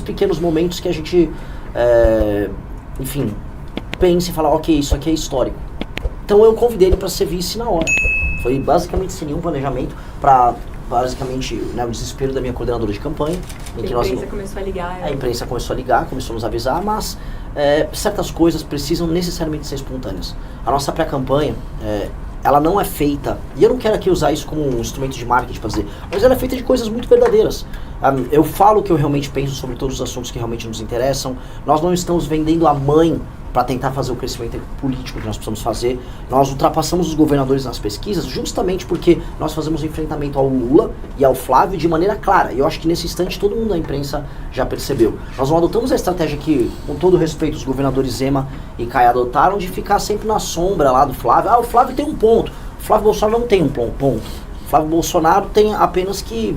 pequenos momentos que a gente, enfim, pensa e fala, ok, isso aqui é histórico. Então eu convidei ele para ser vice na hora. Foi basicamente sem nenhum planejamento, para basicamente, né, o desespero da minha coordenadora de campanha. Em que a imprensa começou a ligar. A imprensa começou a ligar, começou a nos avisar, mas certas coisas precisam necessariamente ser espontâneas. A nossa pré-campanha, ela não é feita, e eu não quero aqui usar isso como um instrumento de marketing para dizer, mas ela é feita de coisas muito verdadeiras. Eu falo o que eu realmente penso sobre todos os assuntos que realmente nos interessam. Nós não estamos vendendo a mãe para tentar fazer o crescimento político que nós precisamos fazer. Nós ultrapassamos os governadores nas pesquisas justamente porque nós fazemos um enfrentamento ao Lula e ao Flávio de maneira clara. E eu acho que nesse instante todo mundo da imprensa já percebeu. Nós não adotamos a estratégia que, com todo respeito, os governadores Zema e Caio adotaram de ficar sempre na sombra lá do Flávio. O Flávio tem um ponto. O Flávio Bolsonaro não tem um ponto. O Flávio Bolsonaro tem apenas que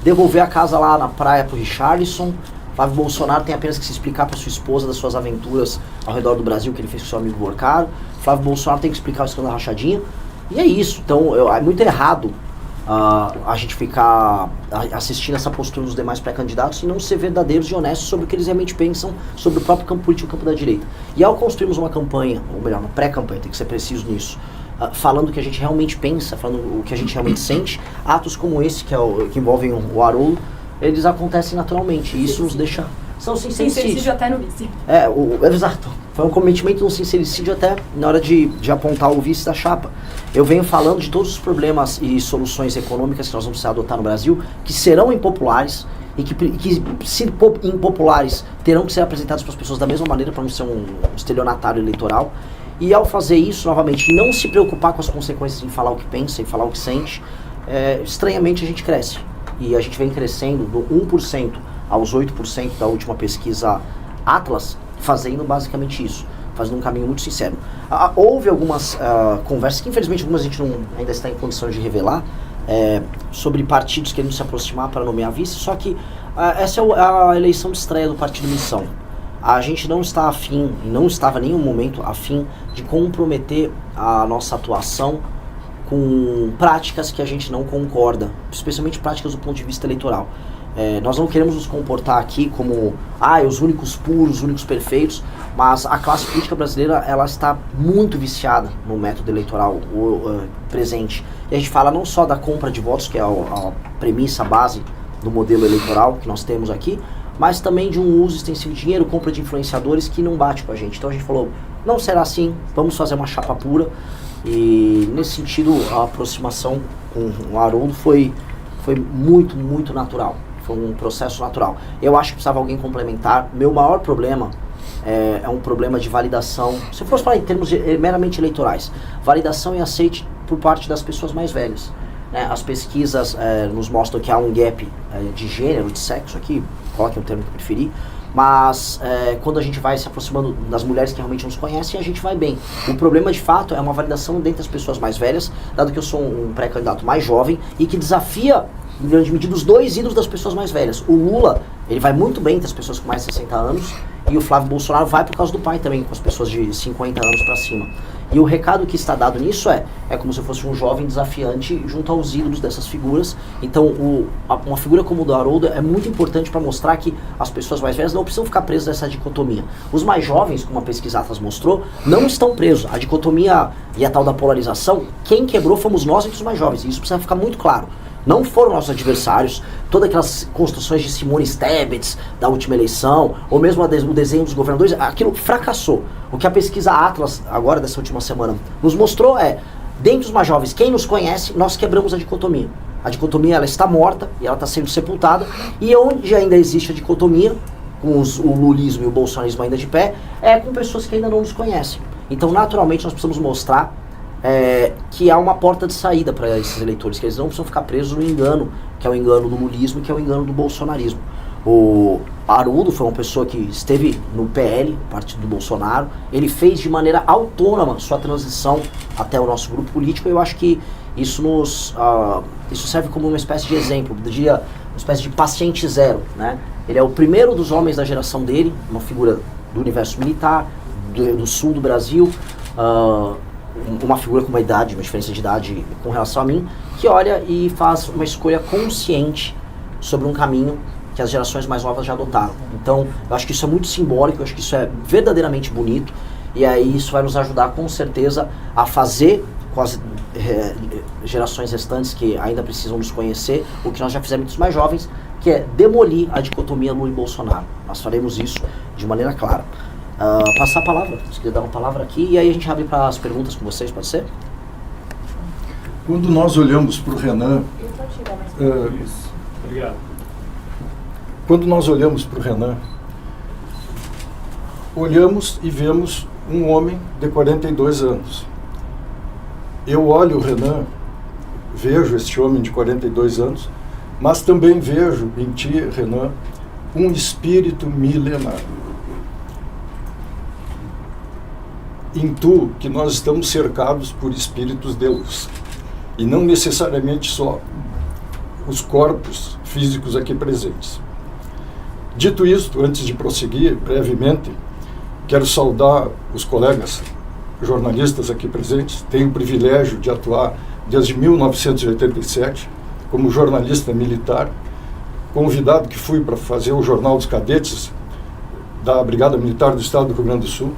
devolver a casa lá na praia pro Richarlison. Flávio Bolsonaro tem apenas que se explicar para sua esposa das suas aventuras ao redor do Brasil que ele fez com seu amigo Borcaro. Flávio Bolsonaro tem que explicar o escândalo da rachadinha. E é isso. Então é muito errado a gente ficar assistindo essa postura dos demais pré-candidatos e não ser verdadeiros e honestos sobre o que eles realmente pensam sobre o próprio campo político e o campo da direita. E ao construirmos uma campanha, ou melhor, uma pré-campanha, tem que ser preciso nisso, falando o que a gente realmente pensa, falando o que a gente realmente sente, atos como esse, que envolvem o Haroldo, eles acontecem naturalmente, e isso nos deixa... São sincericídios. Até no vice. Exato. Foi um cometimento de um sincericídio até na hora de apontar o vice da chapa. Eu venho falando de todos os problemas e soluções econômicas que nós vamos precisar adotar no Brasil, que serão impopulares, e que se impopulares, terão que ser apresentados para as pessoas da mesma maneira, para não ser um estelionatário eleitoral. E ao fazer isso, novamente, e não se preocupar com as consequências em falar o que pensa e falar o que sente, estranhamente a gente cresce. E a gente vem crescendo do 1% aos 8% da última pesquisa Atlas, fazendo basicamente isso, fazendo um caminho muito sincero. Houve algumas conversas, que infelizmente algumas a gente ainda está em condições de revelar, sobre partidos querendo se aproximar para nomear vice, só que essa é a eleição de estreia do Partido Missão. A gente não está afim, não estava em nenhum momento afim de comprometer a nossa atuação com práticas que a gente não concorda, especialmente práticas do ponto de vista eleitoral. Nós não queremos nos comportar aqui como os únicos puros, os únicos perfeitos, mas a classe política brasileira ela está muito viciada no método eleitoral presente. E a gente fala não só da compra de votos, que é a premissa, a base do modelo eleitoral que nós temos aqui, mas também de um uso extensivo de dinheiro, compra de influenciadores que não bate com a gente. Então a gente falou, não será assim, vamos fazer uma chapa pura. E nesse sentido a aproximação com o Haroldo foi muito, muito natural. Foi um processo natural. Eu acho que precisava alguém complementar. Meu maior problema é um problema de validação. Se eu fosse falar em termos meramente eleitorais, validação e aceite por parte das pessoas mais velhas. As pesquisas nos mostram que há um gap de gênero, de sexo aqui, coloquem o termo que preferir, mas quando a gente vai se aproximando das mulheres que realmente nos conhecem, a gente vai bem. O problema de fato é uma validação dentre as pessoas mais velhas, dado que eu sou um pré-candidato mais jovem e que desafia, em grande medida, os dois ídolos das pessoas mais velhas. O Lula, ele vai muito bem entre as pessoas com mais de 60 anos, e o Flávio Bolsonaro vai por causa do pai também, com as pessoas de 50 anos para cima. E o recado que está dado nisso é como se fosse um jovem desafiante junto aos ídolos dessas figuras. Então, uma figura como o do Haroldo é muito importante para mostrar que as pessoas mais velhas não precisam ficar presas nessa dicotomia. Os mais jovens, como a pesquisa Atlas mostrou, não estão presos. A dicotomia e a tal da polarização, quem quebrou fomos nós entre os mais jovens. E isso precisa ficar muito claro. Não foram nossos adversários, todas aquelas construções de Simone Stebets da última eleição, ou mesmo o desenho dos governadores, aquilo fracassou. O que a pesquisa Atlas, agora dessa última semana, nos mostrou dentre os mais jovens, quem nos conhece, nós quebramos a dicotomia. A dicotomia ela está morta e ela está sendo sepultada, e onde ainda existe a dicotomia, com o lulismo e o bolsonarismo ainda de pé, com pessoas que ainda não nos conhecem. Então, naturalmente, nós precisamos mostrar que há uma porta de saída para esses eleitores, que eles não precisam ficar presos no engano, que é o engano do lulismo, que é o engano do bolsonarismo. O Haroldo foi uma pessoa que esteve no PL, partido do Bolsonaro, ele fez de maneira autônoma sua transição até o nosso grupo político, e eu acho que isso isso serve como uma espécie de exemplo, eu diria uma espécie de paciente zero, né? Ele é o primeiro dos homens da geração dele, uma figura do universo militar, do sul do Brasil, uma figura com uma diferença de idade com relação a mim, que olha e faz uma escolha consciente sobre um caminho que as gerações mais novas já adotaram. Então, eu acho que isso é muito simbólico, eu acho que isso é verdadeiramente bonito, e aí isso vai nos ajudar com certeza a fazer com as gerações restantes que ainda precisam nos conhecer, o que nós já fizemos com os mais jovens, que é demolir a dicotomia Lula e Bolsonaro. Nós faremos isso de maneira clara. Passar a palavra, se quiser dar uma palavra aqui, e aí a gente abre para as perguntas com vocês, pode ser? Quando nós olhamos para o Renan... Obrigado. Quando nós olhamos para o Renan, olhamos e vemos um homem de 42 anos. Eu olho o Renan, vejo este homem de 42 anos, mas também vejo em ti, Renan, um espírito milenar. Intuo que nós estamos cercados por espíritos de luz, e não necessariamente só os corpos físicos aqui presentes. Dito isto, antes de prosseguir brevemente, quero saudar os colegas jornalistas aqui presentes. Tenho o privilégio de atuar desde 1987 como jornalista militar, convidado que fui para fazer o Jornal dos Cadetes da Brigada Militar do Estado do Rio Grande do Sul,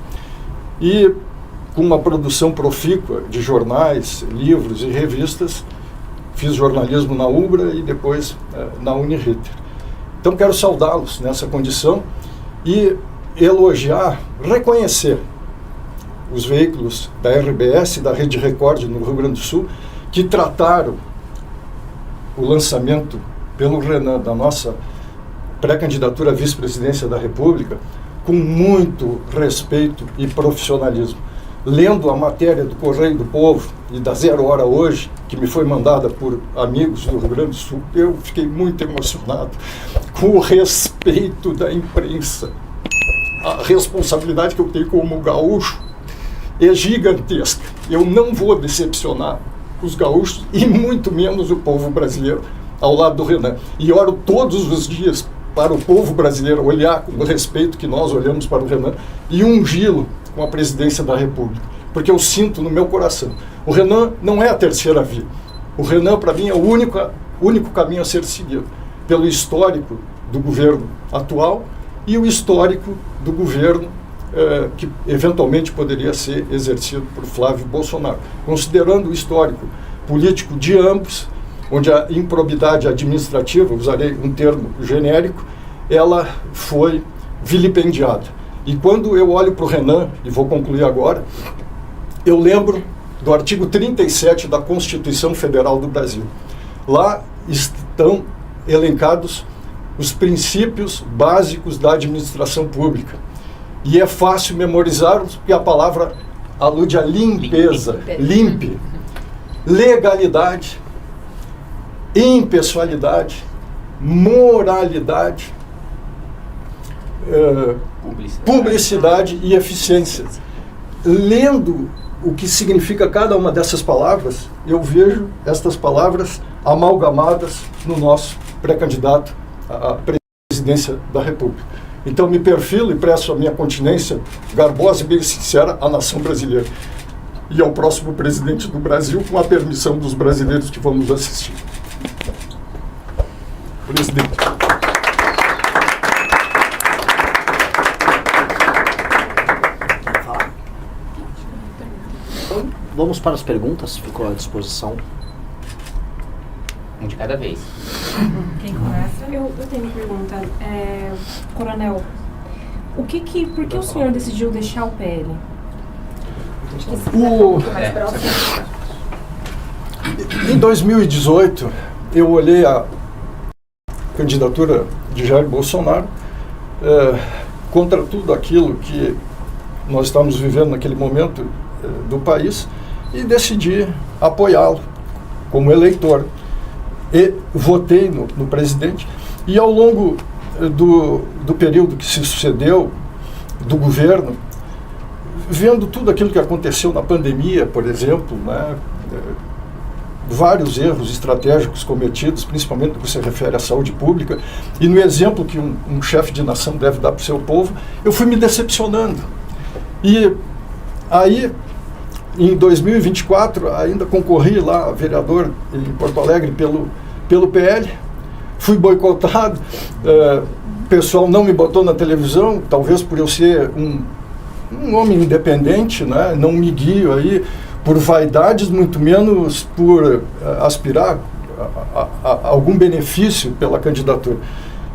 e com uma produção profícua de jornais, livros e revistas. Fiz jornalismo na UBRA e depois na Uniriter. Então quero saudá-los nessa condição e elogiar, reconhecer os veículos da RBS e da Rede Record no Rio Grande do Sul, que trataram o lançamento pelo Renan da nossa pré-candidatura à vice-presidência da República com muito respeito e profissionalismo. Lendo a matéria do Correio do Povo e da Zero Hora hoje, que me foi mandada por amigos do Rio Grande do Sul, eu fiquei muito emocionado com o respeito da imprensa. A responsabilidade que eu tenho como gaúcho é gigantesca. Eu não vou decepcionar os gaúchos e muito menos o povo brasileiro ao lado do Renan. E oro todos os dias para o povo brasileiro olhar com o respeito que nós olhamos para o Renan e ungí-lo com a presidência da República. Porque eu sinto no meu coração, o Renan não é a terceira via. O Renan, para mim, é o único caminho a ser seguido, pelo histórico do governo atual e o histórico do governo que eventualmente poderia ser exercido por Flávio Bolsonaro. Considerando o histórico político de ambos, onde a improbidade administrativa, usarei um termo genérico, ela foi vilipendiada. E quando eu olho para o Renan, e vou concluir agora, eu lembro do artigo 37 da Constituição Federal do Brasil. Lá estão elencados os princípios básicos da administração pública. E é fácil memorizá-los, porque a palavra alude à limpeza, limpe, legalidade, impessoalidade, moralidade, publicidade e eficiência. Lendo o que significa cada uma dessas palavras, eu vejo estas palavras amalgamadas no nosso pré-candidato à presidência da República. Então me perfilo e presto a minha continência garbosa e bem sincera à nação brasileira e ao próximo presidente do Brasil, com a permissão dos brasileiros que vão nos assistir. Presidente. Então, vamos para as perguntas, ficou à disposição. Um de cada vez. Quem começa? Eu tenho uma pergunta. Coronel, por que o senhor decidiu deixar o PL? Em 2018, eu olhei a candidatura de Jair Bolsonaro contra tudo aquilo que nós estamos vivendo naquele momento do país e decidi apoiá-lo como eleitor. E votei no presidente. E ao longo do período que se sucedeu do governo, vendo tudo aquilo que aconteceu na pandemia, por exemplo, né, vários erros estratégicos cometidos, principalmente no que se refere à saúde pública, e no exemplo que um chefe de nação deve dar para o seu povo, eu fui me decepcionando. E aí, em 2024, ainda concorri lá a vereador em Porto Alegre pelo PL, fui boicotado, o pessoal não me botou na televisão, talvez por eu ser um homem independente, né? Não me guio aí por vaidades, muito menos por aspirar a algum benefício pela candidatura.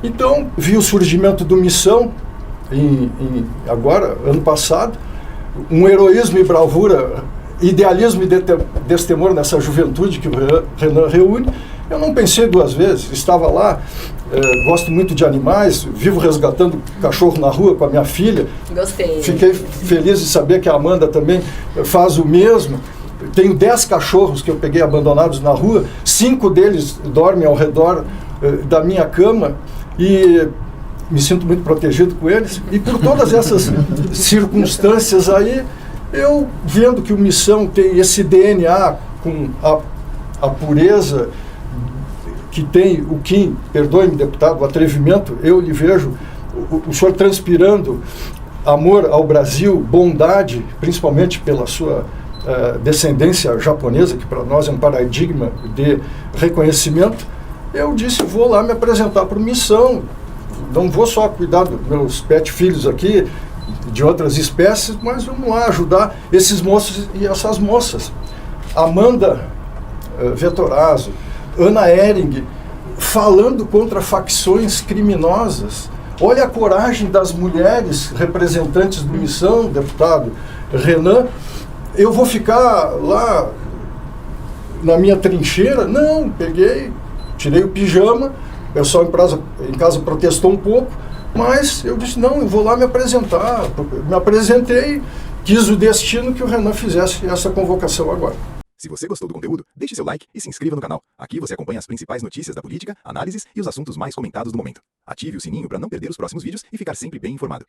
Então, vi o surgimento do Missão, agora, ano passado, um heroísmo e bravura, idealismo e destemor nessa juventude que o Renan reúne. Eu não pensei duas vezes, estava lá, gosto muito de animais, vivo resgatando cachorro na rua com a minha filha. Gostei. Fiquei feliz de saber que a Amanda também faz o mesmo. Tenho 10 cachorros que eu peguei abandonados na rua, 5 deles dormem ao redor da minha cama e me sinto muito protegido com eles. E por todas essas circunstâncias aí, eu vendo que o Missão tem esse DNA com a pureza que tem o Kim, perdoe-me, deputado, o atrevimento, eu lhe vejo, o senhor transpirando amor ao Brasil, bondade, principalmente pela sua descendência japonesa, que para nós é um paradigma de reconhecimento. Eu disse, vou lá me apresentar para o Missão, não vou só cuidar dos meus pet filhos aqui, de outras espécies, mas vamos lá ajudar esses moços e essas moças. Amanda Vettorazzo, Ana Ehring, falando contra facções criminosas. Olha a coragem das mulheres representantes do Missão, deputado Renan. Eu vou ficar lá na minha trincheira? Não, peguei, tirei o pijama, o pessoal em casa protestou um pouco, mas eu disse, não, eu vou lá me apresentar. Me apresentei, quis o destino que o Renan fizesse essa convocação agora. Se você gostou do conteúdo, deixe seu like e se inscreva no canal. Aqui você acompanha as principais notícias da política, análises e os assuntos mais comentados do momento. Ative o sininho para não perder os próximos vídeos e ficar sempre bem informado.